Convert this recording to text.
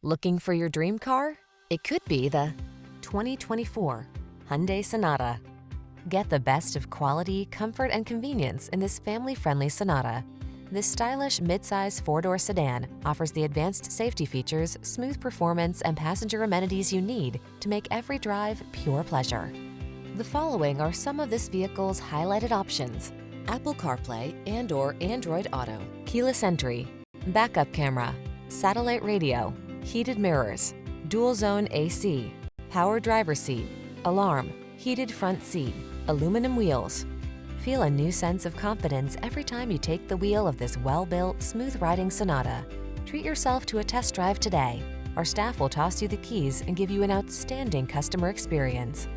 Looking for your dream car? It could be the 2024 Hyundai Sonata. Get the best of quality, comfort, and convenience in this family-friendly Sonata. This stylish midsize four-door sedan offers the advanced safety features, smooth performance, and passenger amenities you need to make every drive pure pleasure. The following are some of this vehicle's highlighted options: Apple CarPlay and/or Android Auto, keyless entry, backup camera, satellite radio, heated mirrors, dual zone AC, power driver seat, alarm, heated front seat, aluminum wheels. Feel a new sense of confidence every time you take the wheel of this well-built, smooth-riding Sonata. Treat yourself to a test drive today. Our staff will toss you the keys and give you an outstanding customer experience.